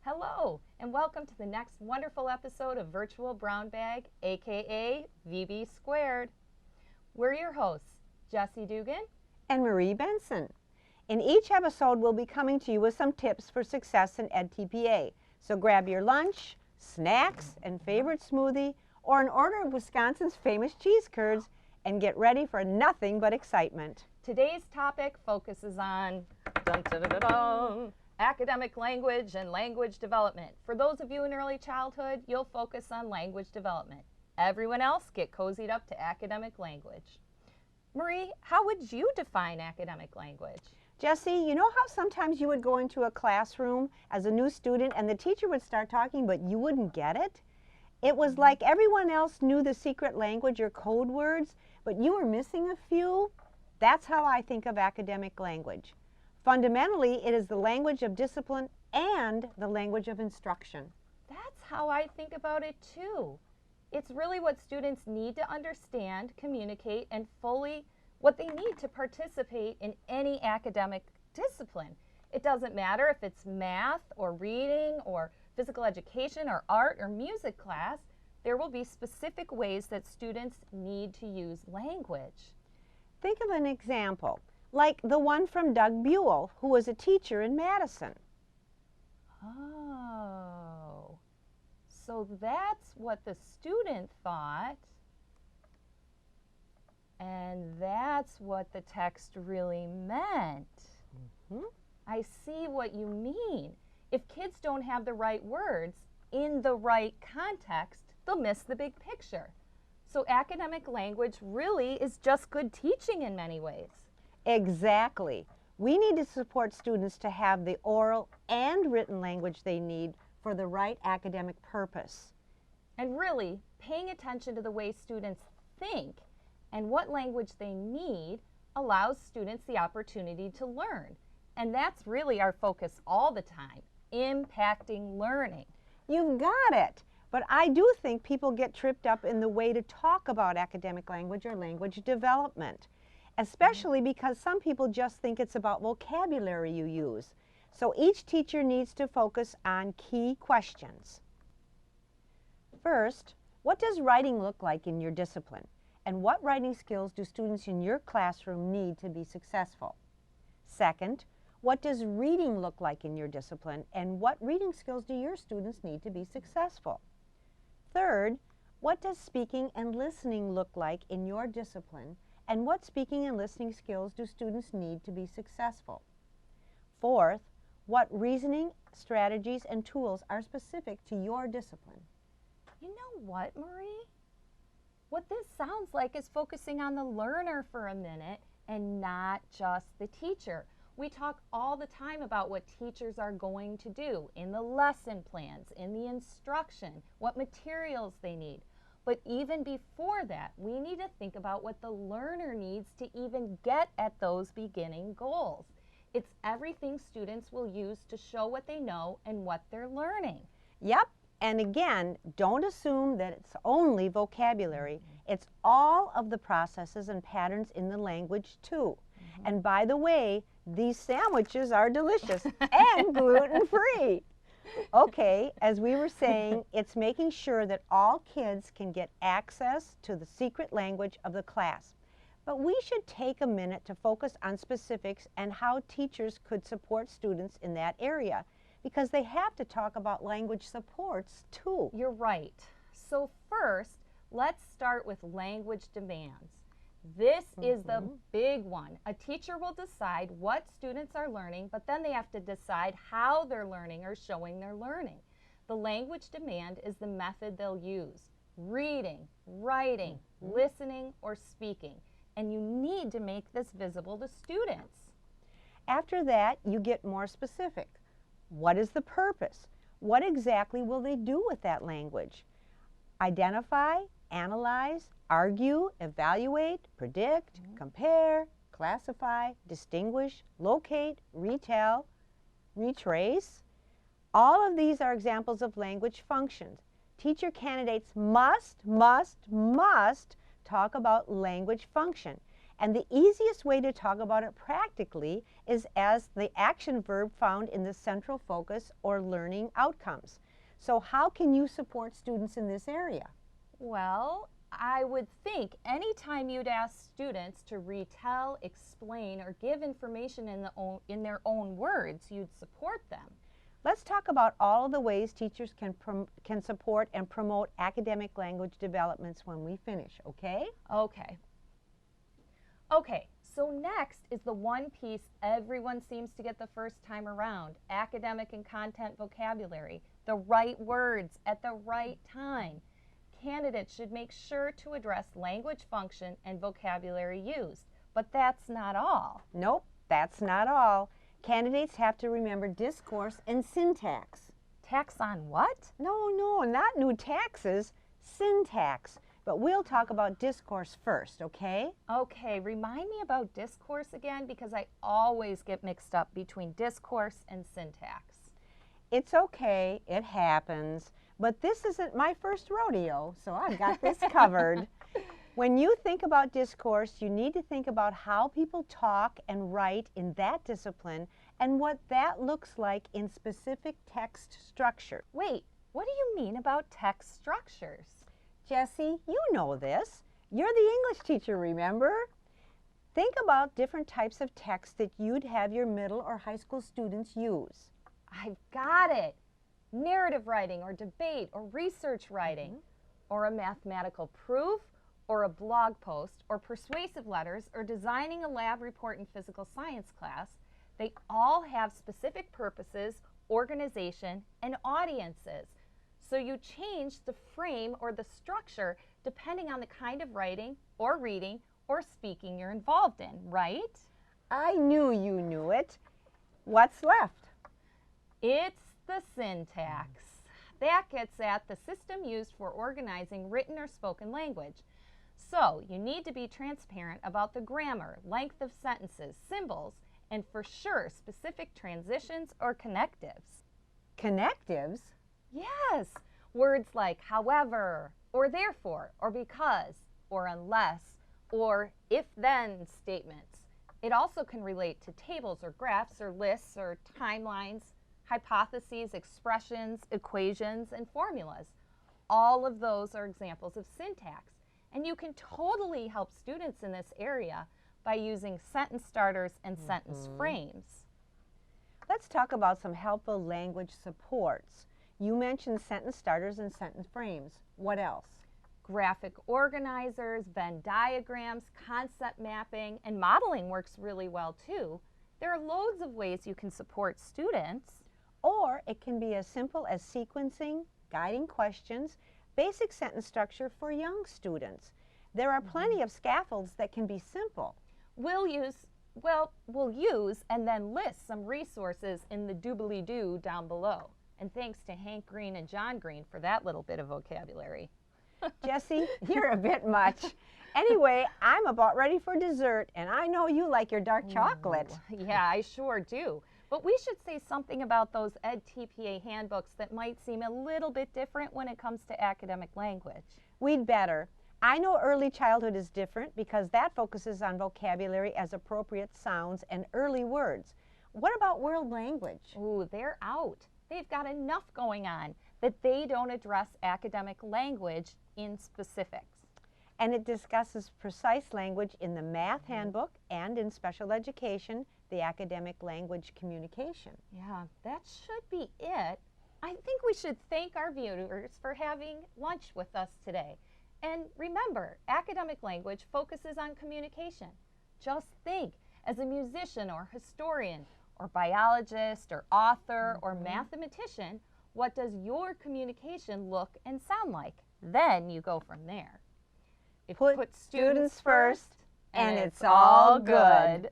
Hello, and welcome to the next wonderful episode of Virtual Brown Bag, aka VB Squared. We're your hosts, Jessie Dugan and Marie Benson. In each episode, we'll be coming to you with some tips for success in edTPA. So grab your lunch, snacks, and favorite smoothie, or an order of Wisconsin's famous cheese curds, and get ready for nothing but excitement. Today's topic focuses on academic language and language development. For those of you in early childhood, you'll focus on language development. Everyone else get cozied up to academic language. Marie, how would you define academic language? Jessie, you know how sometimes you would go into a classroom as a new student and the teacher would start talking but you wouldn't get it? It was like everyone else knew the secret language or code words, but you were missing a few. That's how I think of academic language. Fundamentally, it is the language of discipline and the language of instruction. That's how I think about it too. It's really what students need to understand, communicate, and fully what they need to participate in any academic discipline. It doesn't matter if it's math or reading or physical education or art or music class, there will be specific ways that students need to use language. Think of an example, like the one from Doug Buell, who was a teacher in Madison. Oh, so that's what the student thought, and that's what the text really meant. I see what you mean. If kids don't have the right words in the right context, they'll miss the big picture. So academic language really is just good teaching in many ways. Exactly. We need to support students to have the oral and written language they need for the right academic purpose. And really, paying attention to the way students think and what language they need allows students the opportunity to learn. And that's really our focus all the time, impacting learning. You've got it. But I do think people get tripped up in the way to talk about academic language or language development, especially because some people just think it's about vocabulary you use. So each teacher needs to focus on key questions. First, what does writing look like in your discipline? And what writing skills do students in your classroom need to be successful? Second, what does reading look like in your discipline? And what reading skills do your students need to be successful? Third, what does speaking and listening look like in your discipline? And what speaking and listening skills do students need to be successful? Fourth, what reasoning, strategies, and tools are specific to your discipline? You know what, Marie? What this sounds like is focusing on the learner for a minute and not just the teacher. We talk all the time about what teachers are going to do in the lesson plans, in the instruction, what materials they need. But even before that, we need to think about what the learner needs to even get at those beginning goals. It's everything students will use to show what they know and what they're learning. Yep. And again, don't assume that it's only vocabulary. It's all of the processes and patterns in the language too. And by the way, these sandwiches are delicious and gluten-free. Okay, as we were saying, it's making sure that all kids can get access to the secret language of the class. But we should take a minute to focus on specifics and how teachers could support students in that area, because they have to talk about language supports too. You're right. So first, let's start with language demands. This is the big one. A teacher will decide what students are learning, but then they have to decide how they're learning or showing their learning. The language demand is the method they'll use: reading, writing, listening, or speaking. And you need to make this visible to students. After that, you get more specific. What is the purpose? What exactly will they do with that language? Identify, analyze, argue, evaluate, predict, compare, classify, distinguish, locate, retell, retrace. All of these are examples of language functions. Teacher candidates must talk about language function. And the easiest way to talk about it practically is as the action verb found in the central focus or learning outcomes. So how can you support students in this area? Well, I would think anytime you'd ask students to retell, explain, or give information in their own words, you'd support them. Let's talk about all of the ways teachers can support and promote academic language developments when we finish, okay? Okay. Okay, so next is the one piece everyone seems to get the first time around, academic and content vocabulary, the right words at the right time. Candidates should make sure to address language function and vocabulary used, but that's not all. Nope, that's not all. Candidates have to remember discourse and syntax. Tax on what? No, not new taxes, syntax. But we'll talk about discourse first, okay? Okay, remind me about discourse again because I always get mixed up between discourse and syntax. It's okay, it happens, but this isn't my first rodeo, so I've got this covered. When you think about discourse, you need to think about how people talk and write in that discipline and what that looks like in specific text structure. Wait, what do you mean about text structures? Jessie, you know this. You're the English teacher, remember? Think about different types of text that you'd have your middle or high school students use. I've got it. Narrative writing or debate or research writing or a mathematical proof or a blog post or persuasive letters or designing a lab report in physical science class. They all have specific purposes, organization, and audiences. So you change the frame or the structure depending on the kind of writing or reading or speaking you're involved in, right? I knew you knew it. What's left? It's the syntax. That gets at the system used for organizing written or spoken language. So you need to be transparent about the grammar, length of sentences, symbols, and for sure specific transitions or connectives. Connectives? Yes, words like however, or therefore, or because, or unless, or if-then statements. It also can relate to tables or graphs or lists or timelines, hypotheses, expressions, equations, and formulas. All of those are examples of syntax, and you can totally help students in this area by using sentence starters and sentence frames. Let's talk about some helpful language supports. You mentioned sentence starters and sentence frames. What else? Graphic organizers, Venn diagrams, concept mapping, and modeling works really well too. There are loads of ways you can support students. Or it can be as simple as sequencing, guiding questions, basic sentence structure for young students. There are plenty of scaffolds that can be simple. We'll use and then list some resources in the doobly-doo down below. And thanks to Hank Green and John Green for that little bit of vocabulary. Jessie, you're a bit much. Anyway, I'm about ready for dessert, and I know you like your dark chocolate. Yeah, I sure do. But we should say something about those edTPA handbooks that might seem a little bit different when it comes to academic language. We'd better. I know early childhood is different because that focuses on vocabulary as appropriate sounds and early words. What about world language? Ooh, they're out. They've got enough going on that they don't address academic language in specifics. And it discusses precise language in the math handbook and in special education, the academic language communication. Yeah, that should be it. I think we should thank our viewers for having lunch with us today. And remember, academic language focuses on communication. Just think, as a musician or historian or biologist or author or mathematician, what does your communication look and sound like? Then you go from there. Put students first, and it's all good.